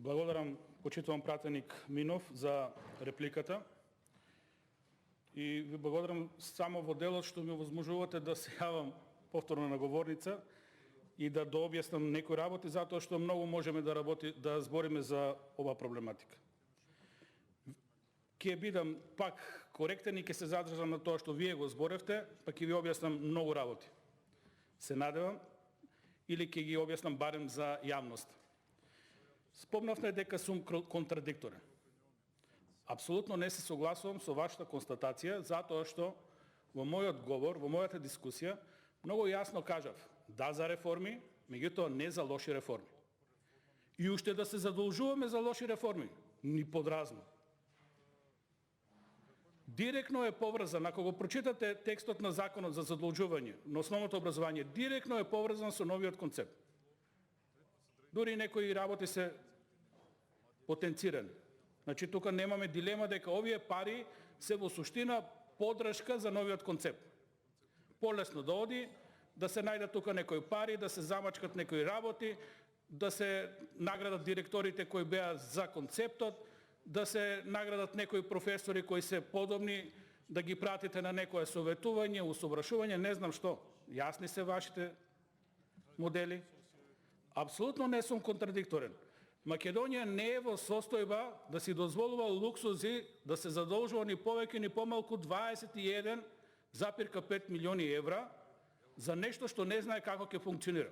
Благодарам, почитувам пратеник Минов за репликата. И ви благодарам само во делот што ми овозможувате да се јавам повторно на говорница и да дообјаснам некои работи, затоа што многу можеме да збориме за ова проблематика. Ќе бидам пак коректен и ќе се задржам на тоа што вие го зборевте, па ќе ви објаснам многу работи. Се надевам, или ќе ги објаснам барем за јавност. Спомнавте дека сум контрадикторен. Апсолутно не се согласувам со вашата констатација, затоа што во мојот говор, во мојата дискусија, многу јасно кажав да за реформи, меѓутоа не за лоши реформи. И уште да се задолжуваме за лоши реформи, ни подразно. Директно е поврзан, ако го прочитате текстот на законот за задолжување на основното образование, директно е поврзан со новиот концепт. Дури некои работи се потенцирани. Значи, тука немаме дилема дека овие пари се во суштина подршка за новиот концепт. Полесно да оди, да се најдат тука некои пари, да се замачкат некои работи, да се наградат директорите кои беа за концептот, да се наградат некои професори кои се подобни, да ги пратите на некое советување, усовршување, не знам што. Јасни се вашите модели. Апсолутно не сум контрадикторен. Македонија не е во состојба да си дозволува луксузи да се задолжува ни повеќе ни помалку 21,5 милиони евра за нешто што не знае како ќе функционира.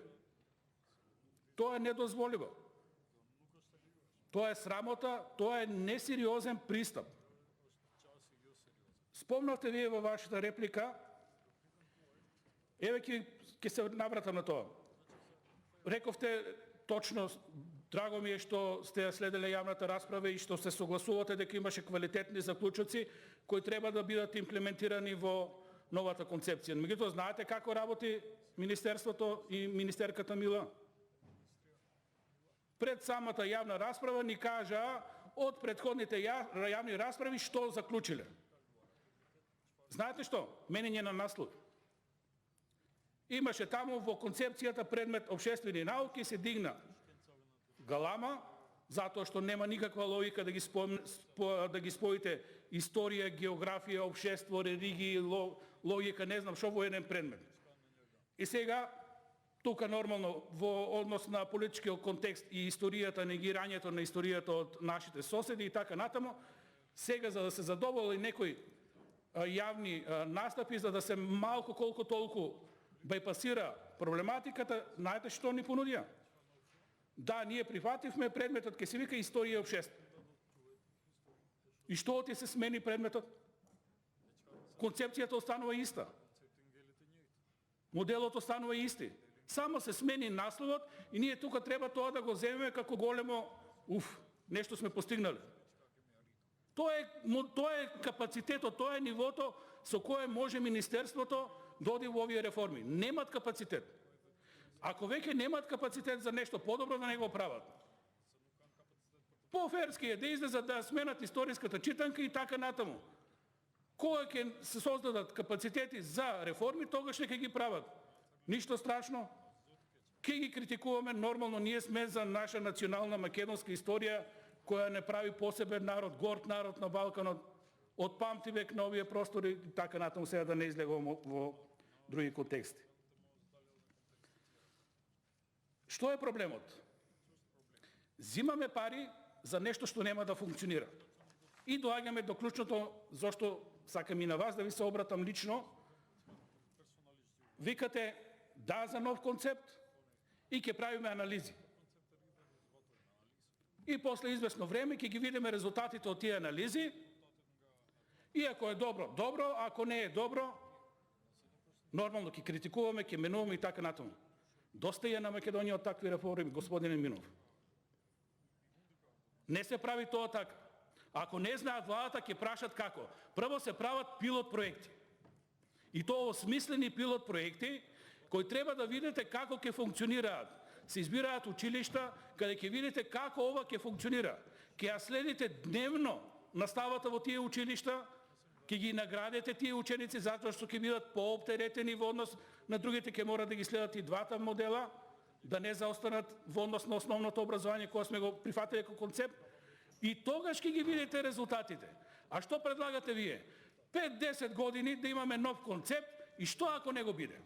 Тоа е недозволиво. Тоа е срамота, тоа е несериозен пристап. Спомнавте вие во вашата реплика, еве ќе се навратам на тоа. Рековте точно, драго ми е што сте следеле јавната расправа и што се согласувате дека имаше квалитетни заклучоци кои треба да бидат имплементирани во новата концепција. Меѓутоа, знаете како работи Министерството и министерката Мила? Пред самата јавна расправа ни кажа од претходните јавни расправи што заклучиле. Знаете што? Менење на наслови. Имаше таму во концепцијата предмет општествени науки се дигна галама, затоа што нема никаква логика да ги споите историја, географија, општество, религија, логика, не знам што во еден предмет. И сега, тука нормално во однос на политичкиот контекст и историјата, негирањето на историјата од нашите соседи и така натаму, сега за да се задоволи некои јавни настапи, за да се малку колку толку бајпасира проблематиката, знаете што ни понудија? Да, ние прифативме предметот, ке се вика историја и општество. И што оти се смени предметот? Концепцијата останува иста. Моделот останува исти. Само се смени насловот и ние тука треба тоа да го земеме како големо, нешто сме постигнале. Тоа е капацитетот, тоа е нивото со кое може Министерството да оди во овие реформи. Немат капацитет. Ако веќе немат капацитет за нешто, подобро да не го прават. По-ферски е да излезат да сменат историската читанка и така натаму. Кога ќе се создадат капацитети за реформи, тогаш ќе ги прават. Ништо страшно. Ќе ги критикуваме, нормално ние сме за наша национална македонска историја, која не прави посебен народ, горд народ на Балканот, од памти век на овие простори и така натаму, сега да не излегувам во други контексти. Што е проблемот? Зимаме пари за нешто што нема да функционира. И доаѓаме до клучното, зашто сакам и на вас да ви се обратам лично. Викате да за нов концепт и ќе правиме анализи. И после известно време ќе ги видиме резултатите од тие анализи. И ако е добро, добро, ако не е добро, нормално ќе критикуваме, ќе менуваме и така натаму. Доста е на Македонија од такви реформи, господине Минов. Не се прави тоа така. Ако не знаат владата, ќе прашат како. Прво се прават пилот проекти. И тоа осмислени пилот проекти, кои треба да видите како ќе функционираат. Се избираат училишта, каде ќе видите како ова ќе функционира. Ќе ја следите дневно наставата во тие училишта, ќе ги наградите тие ученици затоа што ќе бидат пооптеретени во однос на другите, ќе мора да ги следат и двата модела, да не заостанат во однос на основното образование кое сме го прифатиле како концепт, и тогаш ќе ги видите резултатите. А што предлагате вие? 5-10 години да имаме нов концепт и што ако не го биде?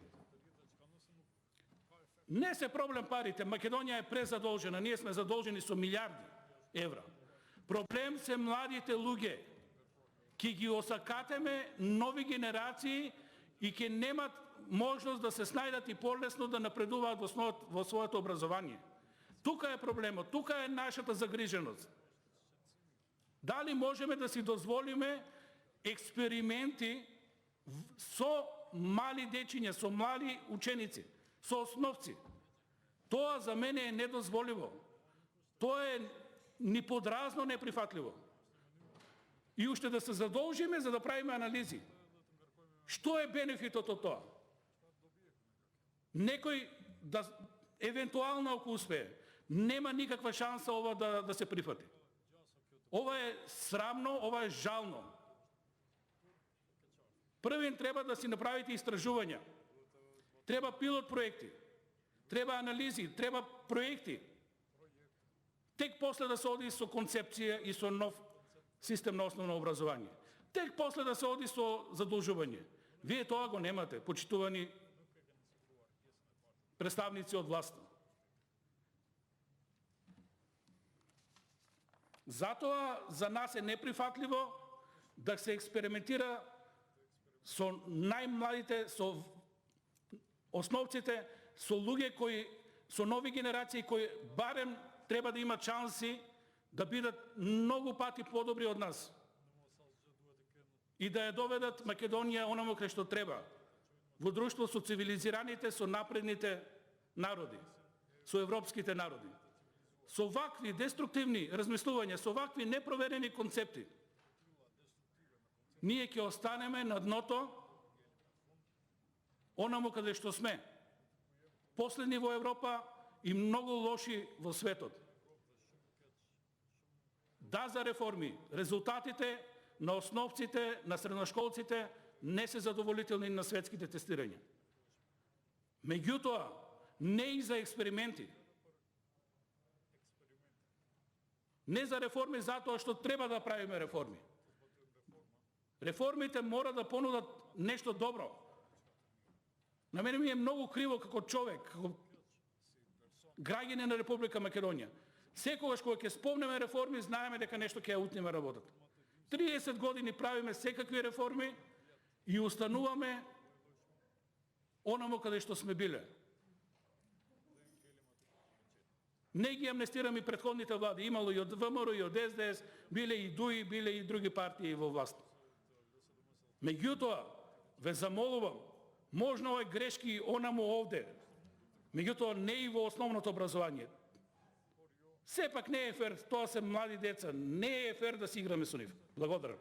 Не се проблем парите. Македонија е презадолжена. Ние сме задолжени со милиарди евра. Проблем се младите луѓе. Ке ги осакатеме нови генерации и ке немат можност да се снајдат и полесно да напредуваат во своето образование. Тука е проблемот, тука е нашата загриженост. Дали можеме да си дозволиме експерименти со мали дечиња, со млади ученици, со основци? Тоа за мене е недозволиво. Тоа е ни подразно неприфатливо. И уште да се задолжиме за да правиме анализи. Што е бенефитот од тоа? Некој да евентуално ако успее, нема никаква шанса ова да се прифати. Ова е срамно, ова е жално. Првен треба да си направите истражувања. Треба пилот проекти. Треба анализи, треба проекти. Тек после да се оди со концепција и со нов систем на основно образование. Тек после да се оди со задолжување. Вие тоа го немате, почитувани представници од власта. Затоа за нас е неприфатливо да се експериментира со најмладите, со основците, со луѓе кои, со нови генерации кои барем треба да имат шанси да бидат многу пати подобри од нас и да ја доведат Македонија онамо кај што треба, во друштво со цивилизираните, со напредните народи, со европските народи. Со вакви деструктивни размислувања, со вакви непроверени концепти, ние ќе останеме на дното онамо каде што сме. Последни во Европа и многу лоши во светот. Да за реформи, резултатите на основците, на средношколците не се задоволителни на светските тестирања. Меѓутоа, не и за експерименти. Не за реформи затоа што треба да правиме реформи. Реформите мора да понудат нешто добро. На мене ми е многу криво како човек, како граѓани на Република Македонија. Секогаш кога ќе спомнеме реформи, знаеме дека нешто ќе ја утнеме работата. 30 години правиме секакви реформи и остануваме онамо каде што сме биле. Не ги амнестираме и претходните влади. Имало и од ВМРО, и од СДС, биле и ДУИ, биле и други партии во власт. Меѓутоа, ве замолувам, можно овој грешки онамо овде, меѓутоа не и во основното образование. Сепак не е фер, тоа се млади деца, не е фер да си играме со нив. Благодарам.